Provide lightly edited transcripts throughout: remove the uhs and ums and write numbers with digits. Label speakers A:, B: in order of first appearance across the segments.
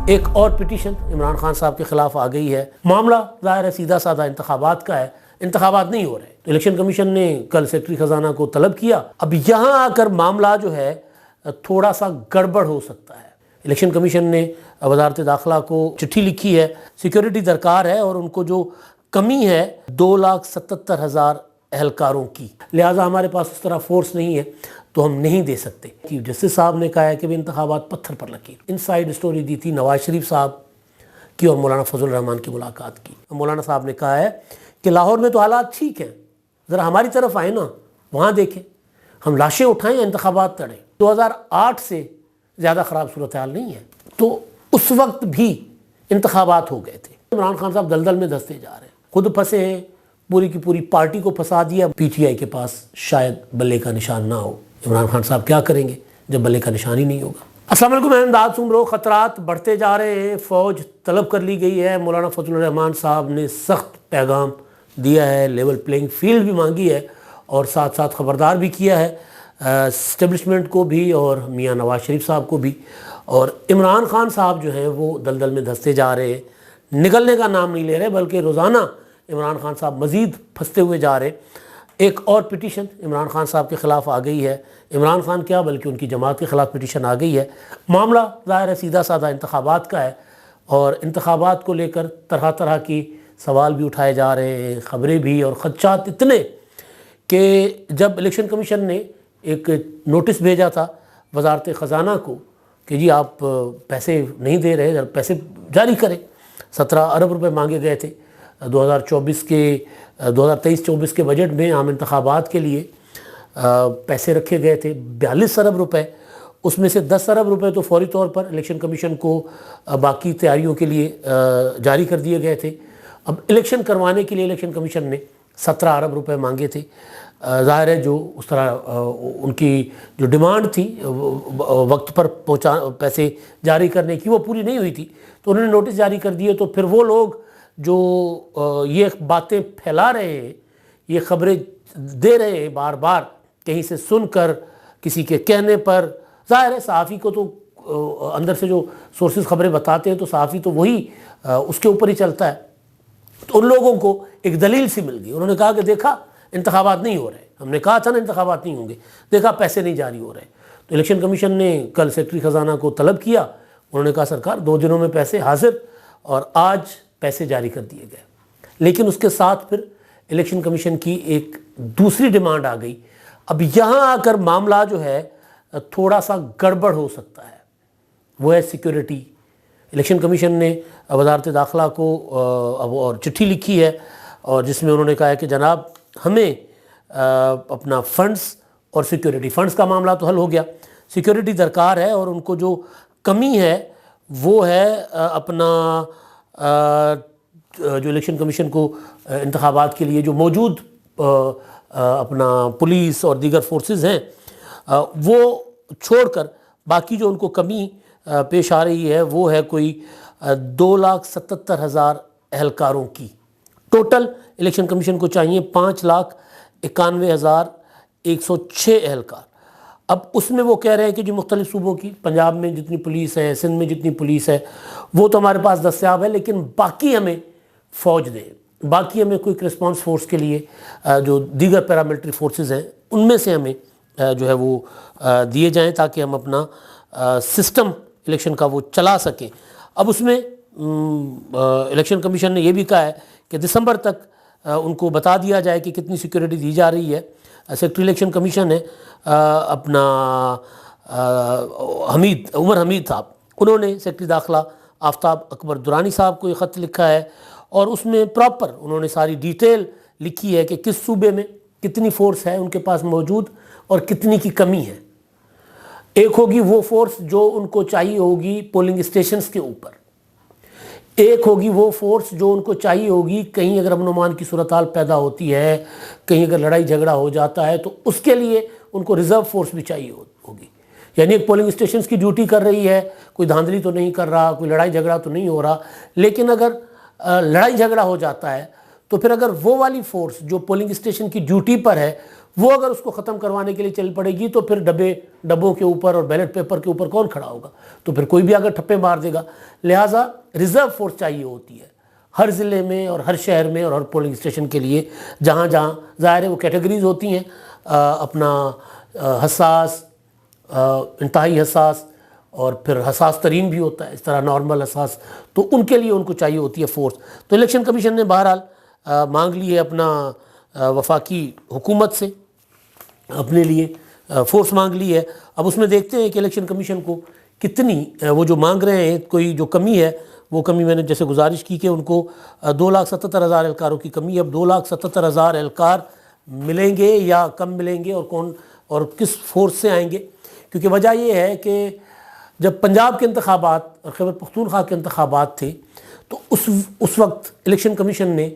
A: ایک اور پٹیشن عمران خان صاحب کے خلاف آ گئی ہے۔ معاملہ ظاہر ہے سیدھا سادہ انتخابات کا ہے، انتخابات نہیں ہو رہے تو الیکشن کمیشن نے کل سیکرٹری خزانہ کو طلب کیا۔ اب یہاں آ کر معاملہ جو ہے تھوڑا سا گڑبڑ ہو سکتا ہے۔ الیکشن کمیشن نے وزارت داخلہ کو چٹھی لکھی ہے، سیکیورٹی درکار ہے اور ان کو جو کمی ہے 2,77,000 اہلکاروں کی، لہٰذا ہمارے پاس اس طرح فورس نہیں ہے تو ہم نہیں دے سکتے۔ چیف جسٹس صاحب نے کہا ہے کہ انتخابات پتھر پر لکیر۔ انسائیڈ سٹوری دی تھی نواز شریف صاحب کی اور مولانا فضل الرحمان کی ملاقات کی۔ مولانا صاحب نے کہا ہے کہ لاہور میں تو حالات ٹھیک ہیں، ذرا ہماری طرف آئیں نا، وہاں دیکھیں، ہم لاشیں اٹھائیں انتخابات لڑیں۔ 2008 سے زیادہ خراب صورتحال نہیں ہے، تو اس وقت بھی انتخابات ہو گئے تھے۔ عمران خان صاحب دلدل میں دھستے جا رہے ہیں، خود پھنسے ہیں، پوری کی پوری پارٹی کو پھنسا دیا۔ پی ٹی آئی کے پاس شاید بلے کا نشان نہ ہو۔ عمران خان صاحب کیا کریں گے جب بلے کا نشان ہی نہیں ہوگا؟ السلام علیکم، میں امداد سمرو۔ خطرات بڑھتے جا رہے ہیں، فوج طلب کر لی گئی ہے۔ مولانا فضل الرحمان صاحب نے سخت پیغام دیا ہے، لیول پلینگ فیلڈ بھی مانگی ہے اور ساتھ ساتھ خبردار بھی کیا ہے اسٹیبلشمنٹ کو بھی اور میاں نواز شریف صاحب کو بھی۔ اور عمران خان صاحب جو ہیں وہ دلدل میں دھستے جا رہے ہیں، نکلنے کا نام نہیں لے رہے، بلکہ روزانہ عمران خان صاحب مزید پھنستے ہوئے جا رہے ہیں۔ ایک اور پٹیشن عمران خان صاحب کے خلاف آ گئی ہے۔ عمران خان کیا بلکہ ان کی جماعت کے خلاف پٹیشن آ گئی ہے۔ معاملہ ظاہر ہے سیدھا سادہ انتخابات کا ہے اور انتخابات کو لے کر طرح طرح کی سوال بھی اٹھائے جا رہے ہیں، خبریں بھی اور خدشات اتنے کہ جب الیکشن کمیشن نے ایک نوٹس بھیجا تھا وزارت خزانہ کو کہ جی آپ پیسے نہیں دے رہے، پیسے جاری کریں، 17 ارب روپے مانگے گئے تھے 2023-24 کے بجٹ میں عام انتخابات کے لیے پیسے رکھے گئے تھے 42 ارب روپے، اس میں سے 10 ارب روپے تو فوری طور پر الیکشن کمیشن کو باقی تیاریوں کے لیے جاری کر دیے گئے تھے۔ اب الیکشن کروانے کے لیے الیکشن کمیشن نے 17 ارب روپے مانگے تھے۔ ظاہر ہے جو اس طرح ان کی جو ڈیمانڈ تھی وقت پر پیسے جاری کرنے کی وہ پوری نہیں ہوئی تھی، تو انہوں نے نوٹس جاری کر دیے۔ تو پھر وہ لوگ جو یہ باتیں پھیلا رہے ہیں، یہ خبریں دے رہے ہیں بار بار کہیں سے سن کر کسی کے کہنے پر، ظاہر ہے صحافی کو تو اندر سے جو سورسز خبریں بتاتے ہیں تو صحافی تو وہی اس کے اوپر ہی چلتا ہے۔ تو ان لوگوں کو ایک دلیل سی مل گئی، انہوں نے کہا کہ دیکھا انتخابات نہیں ہو رہے، ہم نے کہا تھا نا انتخابات نہیں ہوں گے، دیکھا پیسے نہیں جاری ہو رہے۔ تو الیکشن کمیشن نے کل سیکرٹری خزانہ کو طلب کیا، انہوں نے کہا سرکار 2 دنوں میں پیسے حاضر، اور آج پیسے جاری کر دیے گئے۔ لیکن اس کے ساتھ پھر الیکشن کمیشن کی ایک دوسری ڈیمانڈ آ گئی۔ اب یہاں آ کر معاملہ جو ہے تھوڑا سا گڑبڑ ہو سکتا ہے، وہ ہے سیکیورٹی۔ الیکشن کمیشن نے وزارت داخلہ کو اور چٹھی لکھی ہے اور جس میں انہوں نے کہا ہے کہ جناب ہمیں اپنا فنڈز اور سیکیورٹی، فنڈز کا معاملہ تو حل ہو گیا، سیکیورٹی درکار ہے اور ان کو جو کمی ہے وہ ہے اپنا جو الیکشن کمیشن کو انتخابات کے لیے جو موجود اپنا پولیس اور دیگر فورسز ہیں وہ چھوڑ کر باقی جو ان کو کمی پیش آ رہی ہے وہ ہے کوئی 2,77,000 اہلکاروں کی۔ ٹوٹل الیکشن کمیشن کو چاہیے 5,91,106 اہلکار۔ اب اس میں وہ کہہ رہے ہیں کہ جو مختلف صوبوں کی، پنجاب میں جتنی پولیس ہے، سندھ میں جتنی پولیس ہے وہ تو ہمارے پاس دستیاب ہے، لیکن باقی ہمیں فوج دیں، باقی ہمیں کوئک رسپانس فورس کے لیے جو دیگر پیراملٹری فورسز ہیں ان میں سے ہمیں جو ہے وہ دیے جائیں تاکہ ہم اپنا سسٹم الیکشن کا وہ چلا سکیں۔ اب اس میں الیکشن کمیشن نے یہ بھی کہا ہے کہ دسمبر تک ان کو بتا دیا جائے کہ کتنی سیکیورٹی دی جا رہی ہے۔ سیکرٹری الیکشن کمیشن ہے اپنا عمر حمید صاحب، انہوں نے سیکرٹری داخلہ آفتاب اکبر درانی صاحب کو یہ خط لکھا ہے اور اس میں پراپر انہوں نے ساری ڈیٹیل لکھی ہے کہ کس صوبے میں کتنی فورس ہے ان کے پاس موجود اور کتنی کی کمی ہے۔ ایک ہوگی وہ فورس جو ان کو چاہیے ہوگی پولنگ اسٹیشنز کے اوپر، ایک ہوگی وہ فورس جو ان کو چاہیے ہوگی کہیں اگر امن و امان کی صورتحال پیدا ہوتی ہے، کہیں اگر لڑائی جھگڑا ہو جاتا ہے تو اس کے لیے ان کو ریزرو فورس بھی چاہیے ہوگی۔ یعنی ایک پولنگ اسٹیشنز کی ڈیوٹی کر رہی ہے، کوئی دھاندلی تو نہیں کر رہا، کوئی لڑائی جھگڑا تو نہیں ہو رہا، لیکن اگر لڑائی جھگڑا ہو جاتا ہے تو پھر اگر وہ والی فورس جو پولنگ اسٹیشن کی ڈیوٹی پر ہے وہ اگر اس کو ختم کروانے کے لیے چل پڑے گی تو پھر ڈبوں کے اوپر اور بیلٹ پیپر کے اوپر کون کھڑا ہوگا؟ تو پھر کوئی بھی اگر ٹھپے مار دے گا. لہٰذا ریزرو فورس چاہیے ہوتی ہے ہر ضلع میں اور ہر شہر میں اور ہر پولنگ اسٹیشن کے لیے، جہاں جہاں ظاہر ہے وہ کیٹیگریز ہوتی ہیں، اپنا حساس، انتہائی حساس، اور پھر حساس ترین بھی ہوتا ہے، اس طرح نارمل حساس، تو ان کے لیے ان کو چاہیے ہوتی ہے فورس. تو الیکشن کمیشن نے بہرحال مانگ لی ہے اپنا وفاقی حکومت سے اپنے لیے فورس مانگ لی ہے. اب اس میں دیکھتے ہیں کہ الیکشن کمیشن کو کتنی وہ جو مانگ رہے ہیں، کوئی جو کمی ہے وہ کمی میں نے جیسے گزارش کی کہ ان کو 2,77,000 اہلکاروں کی کمی ہے. اب 2,77,000 اہلکار ملیں گے یا کم ملیں گے، اور کون اور کس فورس سے آئیں گے؟ کیونکہ وجہ یہ ہے کہ جب پنجاب کے انتخابات اور خیبر پختونخوا کے انتخابات تھے تو اس وقت الیکشن کمیشن نے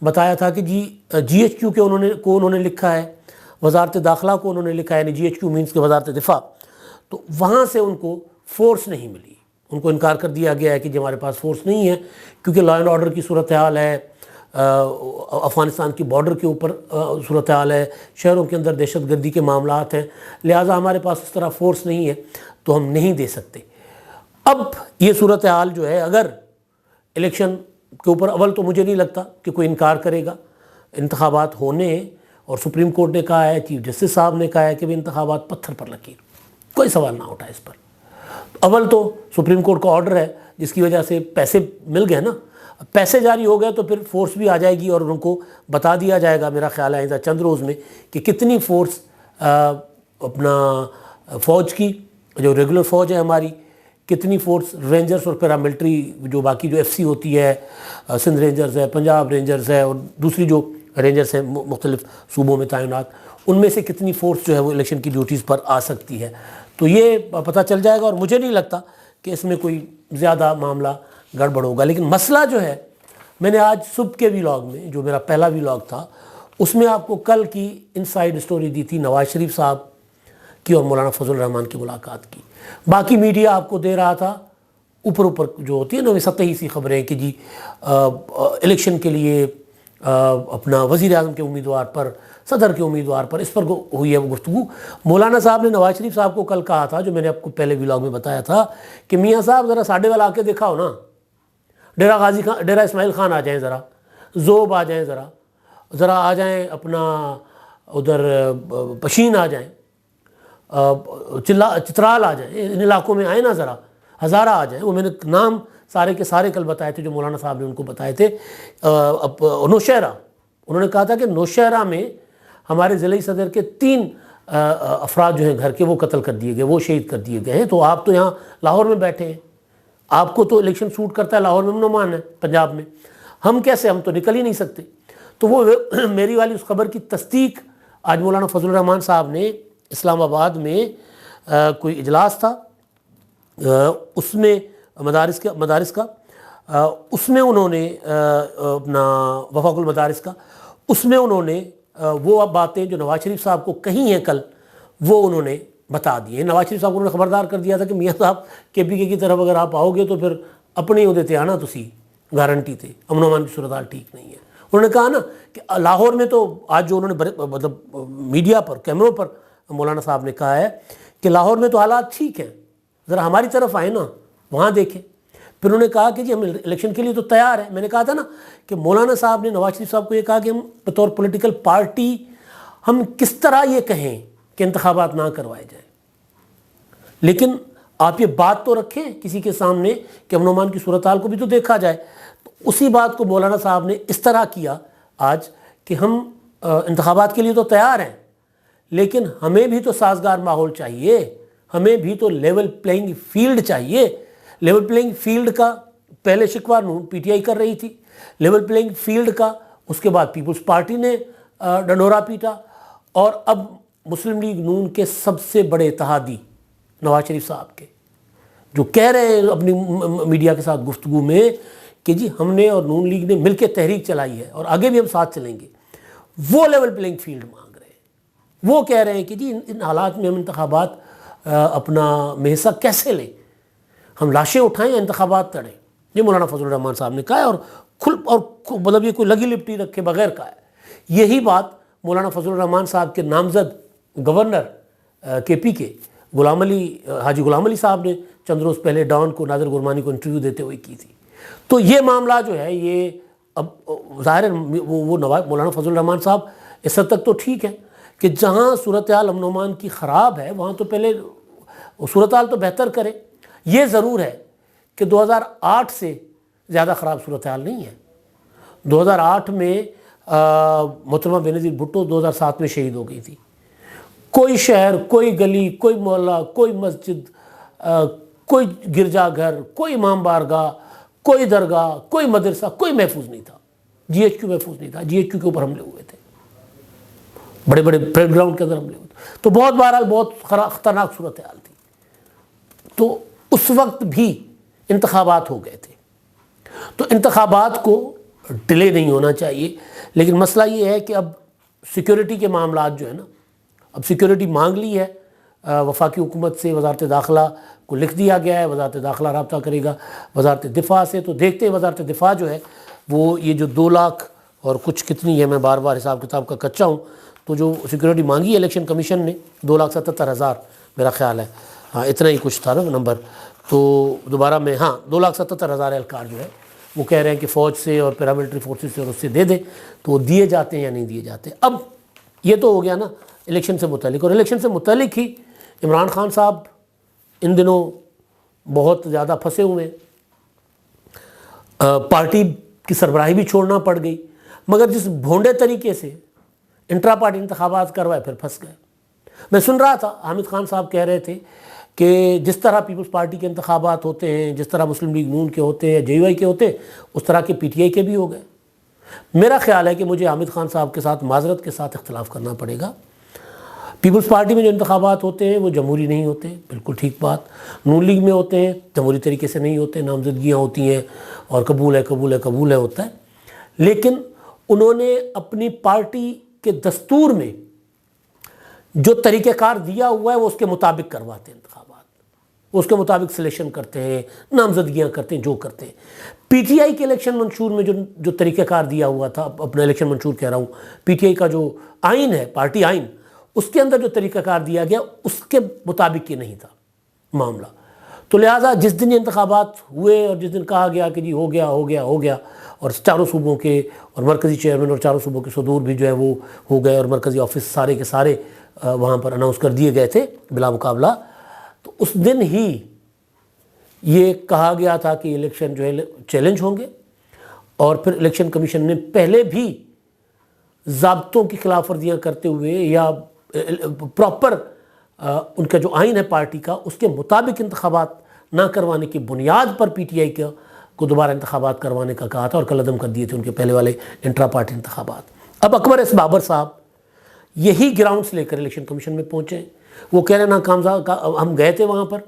A: بتایا تھا کہ جی ایچ کیو کو انہوں نے لکھا ہے، وزارت داخلہ کو انہوں نے لکھا ہے، یعنی جی ایچ کیو مینس کہ وزارت دفاع، تو وہاں سے ان کو فورس نہیں ملی. ان کو انکار کر دیا گیا ہے کہ جی ہمارے پاس فورس نہیں ہے، کیونکہ لا اینڈ آرڈر کی صورتحال ہے، افغانستان کی بارڈر کے اوپر صورتحال ہے، شہروں کے اندر دہشت گردی کے معاملات ہیں، لہٰذا ہمارے پاس اس طرح فورس نہیں ہے تو ہم نہیں دے سکتے. اب یہ صورتحال جو ہے، اگر الیکشن کے اوپر اول تو مجھے نہیں لگتا کہ کوئی انکار کرے گا، انتخابات ہونے ہیں، اور سپریم کورٹ نے کہا ہے، چیف جسٹس صاحب نے کہا ہے کہ انتخابات پتھر پر لکیر، کوئی سوال نہ اٹھائے اس پر. اول تو سپریم کورٹ کا آرڈر ہے جس کی وجہ سے پیسے مل گئے نا، پیسے جاری ہو گئے تو پھر فورس بھی آ جائے گی اور ان کو بتا دیا جائے گا، میرا خیال ہے آئندہ چند روز میں، کہ کتنی فورس اپنا فوج کی جو ریگولر فوج ہے ہماری، کتنی فورس رینجرز اور پیراملٹری جو باقی جو ایف سی ہوتی ہے، سندھ رینجرز ہے، پنجاب رینجرز ہے، اور دوسری جو رینجرز ہیں مختلف صوبوں میں تعینات، ان میں سے کتنی فورس جو ہے وہ الیکشن کی ڈیوٹیز پر آ سکتی ہے، تو یہ پتہ چل جائے گا. اور مجھے نہیں لگتا کہ اس میں کوئی زیادہ معاملہ گڑبڑ ہوگا. لیکن مسئلہ جو ہے، میں نے آج صبح کے ویلاگ میں، جو میرا پہلا ویلاگ تھا، اس میں آپ کو کل کی انسائیڈ سٹوری دی تھی نواز شریف صاحب کی اور مولانا فضل الرحمان کی ملاقات کی. باقی میڈیا آپ کو دے رہا تھا اوپر جو ہوتی ہے نا سطحی سی خبریں کہ جی الیکشن کے لیے اپنا وزیر اعظم کے امیدوار پر، صدر کے امیدوار پر، اس پر ہوئی ہے وہ گفتگو. مولانا صاحب نے نواز شریف صاحب کو کل کہا تھا، جو میں نے آپ کو پہلے ویلاگ میں بتایا تھا، کہ میاں صاحب ذرا ساڈے والا آ کے دیکھا ہو نا، ڈیرہ اسماعیل خان آ جائیں، ذرا زوب آ جائیں، ذرا آ جائیں، اپنا ادھر پشین آ جائیں، چترال آ جائیں، ان علاقوں میں آئیں نا، ذرا ہزارہ آ جائیں. وہ میں نے نام سارے کے سارے کل بتائے تھے جو مولانا صاحب نے ان کو بتائے تھے. نوشہرہ، انہوں نے کہا تھا کہ نوشہرہ میں ہمارے ضلعی صدر کے 3 افراد جو ہیں گھر کے، وہ قتل کر دیے گئے، وہ شہید کر دیے گئے ہیں. تو آپ تو یہاں لاہور میں بیٹھے ہیں، آپ کو تو الیکشن سوٹ کرتا ہے، لاہور میں امن ہے، پنجاب میں، ہم کیسے، ہم تو نکل ہی نہیں سکتے. تو وہ میری والی اس خبر کی تصدیق آج مولانا فضل الرحمان صاحب نے اسلام آباد میں کوئی اجلاس تھا، اس میں مدارس کا اس میں انہوں نے اپنا وفاق المدارس کا، اس میں انہوں نے وہ باتیں جو نواز شریف صاحب کو کہی ہیں کل، وہ انہوں نے بتا دیے. نواز شریف صاحب کو انہوں نے خبردار کر دیا تھا کہ میاں صاحب کے پی کے کی طرف اگر آپ آؤ گے تو پھر اپنے عہدے تے آنا، تسی گارنٹی تے امن و امان کی صورتحال ٹھیک نہیں ہے. انہوں نے کہا نا کہ لاہور میں تو آج جو انہوں نے مطلب میڈیا پر، کیمروں پر مولانا صاحب نے کہا ہے کہ لاہور میں تو حالات ٹھیک ہیں، ذرا ہماری طرف آئیں نا، وہاں دیکھیں. پھر انہوں نے کہا کہ جی ہم الیکشن کے لیے تو تیار ہیں. میں نے کہا تھا نا کہ مولانا صاحب نے نواز شریف صاحب کو یہ کہا کہ ہم بطور پولیٹیکل پارٹی ہم کس طرح یہ کہیں کہ انتخابات نہ کروائے جائیں، لیکن آپ یہ بات تو رکھیں کسی کے سامنے کہ امن و امان کی صورتحال کو بھی تو دیکھا جائے. تو اسی بات کو مولانا صاحب نے اس طرح کیا آج کہ ہم انتخابات کے لیے تو تیار ہیں، لیکن ہمیں بھی تو سازگار ماحول چاہیے، ہمیں بھی تو لیول پلینگ فیلڈ چاہیے. لیول پلینگ فیلڈ کا پہلے شکوہ پی ٹی آئی کر رہی تھی، لیول پلینگ فیلڈ کا اس کے بعد پیپلز پارٹی نے ڈنڈورا پیٹا، اور اب مسلم لیگ نون کے سب سے بڑے اتحادی نواز شریف صاحب کے جو کہہ رہے ہیں اپنی میڈیا کے ساتھ گفتگو میں کہ جی ہم نے اور نون لیگ نے مل کے تحریک چلائی ہے اور آگے بھی ہم ساتھ چلیں گے، وہ لیول پلینگ فیلڈ مانگ رہے ہیں. وہ کہہ رہے ہیں کہ جی ان حالات میں ہم انتخابات اپنا میں حصہ کیسے لیں، ہم لاشیں اٹھائیں یا انتخابات لڑیں. یہ مولانا فضل الرحمان صاحب نے کہا ہے، اور مطلب یہ کوئی لگی لپٹی رکھے بغیر کہا ہے. یہی بات مولانا فضل الرحمان صاحب کے نامزد گورنر کے پی کے حاجی غلام علی صاحب نے چند روز پہلے ڈان کو، نادر گرمانی کو انٹرویو دیتے ہوئے کی تھی۔ تو یہ معاملہ جو ہے یہ اب ظاہر ہے وہ مولانا فضل الرحمان صاحب اس حد تک تو ٹھیک ہے کہ جہاں صورتحال امن و امان کی خراب ہے وہاں تو پہلے صورتحال تو بہتر کرے۔ یہ ضرور ہے کہ 2008 سے زیادہ خراب صورتحال نہیں ہے۔ 2008 میں محترمہ بینظیر بھٹو 2007 میں شہید ہو گئی تھی۔ کوئی شہر، کوئی گلی، کوئی محلہ، کوئی مسجد، کوئی گرجا گھر، کوئی امام بارگاہ، کوئی درگاہ، کوئی مدرسہ، کوئی محفوظ نہیں تھا۔ جی ایچ کیو محفوظ نہیں تھا۔ جی ایچ کیو کے اوپر حملے ہوئے تھے، بڑے بڑے پریڈ گراؤنڈ کے اندر حملے ہوئے تھے۔ تو بہرحال بہت خطرناک صورتحال تھی۔ تو اس وقت بھی انتخابات ہو گئے تھے، تو انتخابات کو ڈیلے نہیں ہونا چاہیے۔ لیکن مسئلہ یہ ہے کہ اب سیکیورٹی کے معاملات جو ہے نا، اب سیکیورٹی مانگ لی ہے وفاقی حکومت سے، وزارت داخلہ کو لکھ دیا گیا ہے، وزارت داخلہ رابطہ کرے گا وزارت دفاع سے۔ تو دیکھتے ہیں وزارت دفاع جو ہے وہ یہ جو 2 لاکھ اور کچھ کتنی ہے، میں بار بار حساب کتاب کا کچا ہوں، تو جو سیکیورٹی مانگی ہے الیکشن کمیشن نے 2,77,000 میرا خیال ہے، ہاں اتنا ہی کچھ تھا نا نمبر، تو دوبارہ میں 2,77,000 اہلکار جو ہے وہ کہہ رہے ہیں کہ فوج سے اور پیراملٹری فورسز سے اور اس سے دے دیں، تو وہ دیے جاتے ہیں یا نہیں دیے جاتے۔ اب یہ تو ہو گیا نا الیکشن سے متعلق، اور الیکشن سے متعلق ہی عمران خان صاحب ان دنوں بہت زیادہ پھنسے ہوئے ہیں۔ پارٹی کی سربراہی بھی چھوڑنا پڑ گئی، مگر جس بھونڈے طریقے سے انٹرا پارٹی انتخابات کروائے پھر پھنس گئے۔ میں سن رہا تھا حامد خان صاحب کہہ رہے تھے کہ جس طرح پیپلز پارٹی کے انتخابات ہوتے ہیں، جس طرح مسلم لیگ نون کے ہوتے ہیں، جے یو آئی کے ہوتے ہیں، اس طرح کے پی ٹی آئی کے بھی ہو گئے۔ میرا خیال ہے کہ مجھے حامد خان صاحب کے ساتھ معذرت کے ساتھ اختلاف کرنا پڑے گا۔ پیپلز پارٹی میں جو انتخابات ہوتے ہیں وہ جمہوری نہیں ہوتے، بالکل ٹھیک بات۔ نون لیگ میں ہوتے ہیں، جمہوری طریقے سے نہیں ہوتے، نامزدگیاں ہوتی ہیں اور قبول ہے ہوتا ہے۔ لیکن انہوں نے اپنی پارٹی کے دستور میں جو طریقہ کار دیا ہوا ہے وہ اس کے مطابق کرواتے ہیں انتخابات، وہ اس کے مطابق سلیکشن کرتے ہیں، نامزدگیاں کرتے ہیں، جو کرتے ہیں۔ پی ٹی آئی کے الیکشن منشور میں جو طریقہ کار دیا ہوا تھا، اپنا الیکشن منشور کہہ رہا ہوں، پی ٹی آئی کا جو آئین ہے، پارٹی آئین، اس کے اندر جو طریقہ کار دیا گیا اس کے مطابق یہ نہیں تھا معاملہ۔ تو لہٰذا جس دن یہ انتخابات ہوئے اور جس دن کہا گیا کہ جی ہو گیا اور چاروں صوبوں کے اور مرکزی چیئرمین اور چاروں صوبوں کے صدور بھی جو ہے وہ ہو گئے اور مرکزی آفس سارے کے سارے وہاں پر اناؤنس کر دیے گئے تھے بلا مقابلہ، تو اس دن ہی یہ کہا گیا تھا کہ الیکشن جو ہے چیلنج ہوں گے، اور پھر الیکشن کمیشن نے پہلے بھی ضابطوں کی خلاف ورزیاں کرتے ہوئے یا پراپر ان کا جو آئین ہے پارٹی کا اس کے مطابق انتخابات نہ کروانے کی بنیاد پر پی ٹی آئی کو دوبارہ انتخابات کروانے کا کہا تھا اور کالعدم کر دیے تھے ان کے پہلے والے انٹرا پارٹی انتخابات۔ اب اکبر ایس بابر صاحب یہی گراؤنڈز لے کر الیکشن کمیشن میں پہنچے، وہ کہہ رہے ہیں ہم گئے تھے وہاں پر،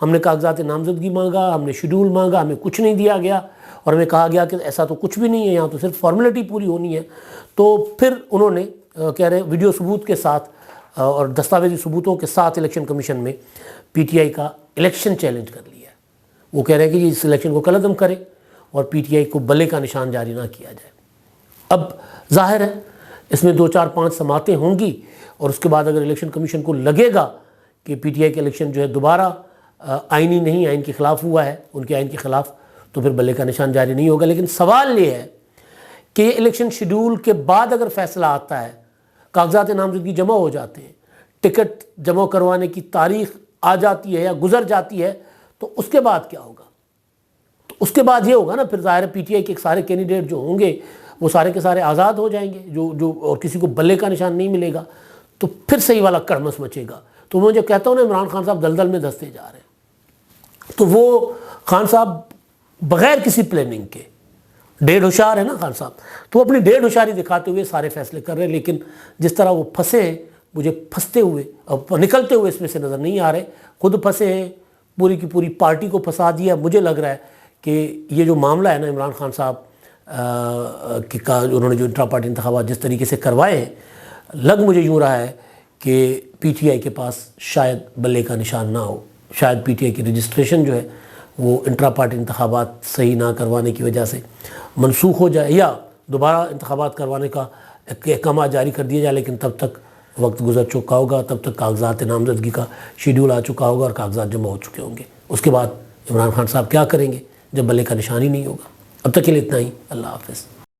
A: ہم نے کاغذات نامزدگی مانگا، ہم نے شیڈول مانگا، ہمیں کچھ نہیں دیا گیا اور ہمیں کہا گیا کہ ایسا تو کچھ بھی نہیں ہے، یہاں تو صرف فارمیلٹی پوری ہونی ہے۔ تو پھر انہوں نے کہہ رہے ویڈیو ثبوت کے ساتھ اور دستاویزی ثبوتوں کے ساتھ الیکشن کمیشن میں پی ٹی آئی کا الیکشن چیلنج کر لیا ہے۔ وہ کہہ رہے ہیں کہ اس الیکشن کو کالعدم کرے اور پی ٹی آئی کو بلے کا نشان جاری نہ کیا جائے۔ اب ظاہر ہے اس میں 2 4 5 سماعتیں ہوں گی، اور اس کے بعد اگر الیکشن کمیشن کو لگے گا کہ پی ٹی آئی کے الیکشن جو ہے دوبارہ آئینی نہیں، آئین کے خلاف ہوا ہے، ان کے آئین کے خلاف، تو پھر بلے کا نشان جاری نہیں ہوگا۔ لیکن سوال یہ ہے کہ یہ الیکشن شیڈول کے بعد اگر فیصلہ آتا ہے، کاغذات نامزدگی جمع ہو جاتے ہیں، ٹکٹ جمع کروانے کی تاریخ آ جاتی ہے یا گزر جاتی ہے، تو اس کے بعد کیا ہوگا؟ تو اس کے بعد یہ ہوگا نا، پھر ظاہر پی ٹی آئی کے سارے کینڈیڈیٹ جو ہوں گے وہ سارے کے سارے آزاد ہو جائیں گے، جو اور کسی کو بلے کا نشان نہیں ملے گا، تو پھر صحیح والا کڑمس مچے گا۔ تو میں جو کہتا ہوں نا عمران خان صاحب دلدل میں دھستے جا رہے ہیں، تو وہ خان صاحب بغیر کسی پلاننگ کے ڈیڑھ ہوشیار ہے نا خان صاحب، تو وہ اپنی ڈیڑھ ہوشیاری دکھاتے ہوئے سارے فیصلے کر رہے ہیں، لیکن جس طرح وہ پھنسے ہیں مجھے پھنستے ہوئے اور نکلتے ہوئے اس میں سے نظر نہیں آ رہے، خود پھنسے ہیں، پوری کی پوری پارٹی کو پھنسا دیا۔ مجھے لگ رہا ہے کہ یہ جو معاملہ ہے نا عمران خان صاحب کا انہوں نے جو انٹرا پارٹی انتخابات جس طریقے سے کروائے ہیں، لگ مجھے یوں رہا ہے کہ پی ٹی آئی کے پاس شاید بلے کا نشان نہ ہو، شاید پی ٹی آئی کی رجسٹریشن جو ہے وہ انٹرا پارٹی انتخابات صحیح نہ کروانے کی وجہ سے منسوخ ہو جائے، یا دوبارہ انتخابات کروانے کا احکامات جاری کر دیے جائیں، لیکن تب تک وقت گزر چکا ہوگا، تب تک کاغذات نامزدگی کا شیڈول آ چکا ہوگا اور کاغذات جمع ہو چکے ہوں گے۔ اس کے بعد عمران خان صاحب کیا کریں گے جب بلے کا نشان ہی نہیں ہوگا؟ اب تک کے لیے اتنا ہی، اللہ حافظ۔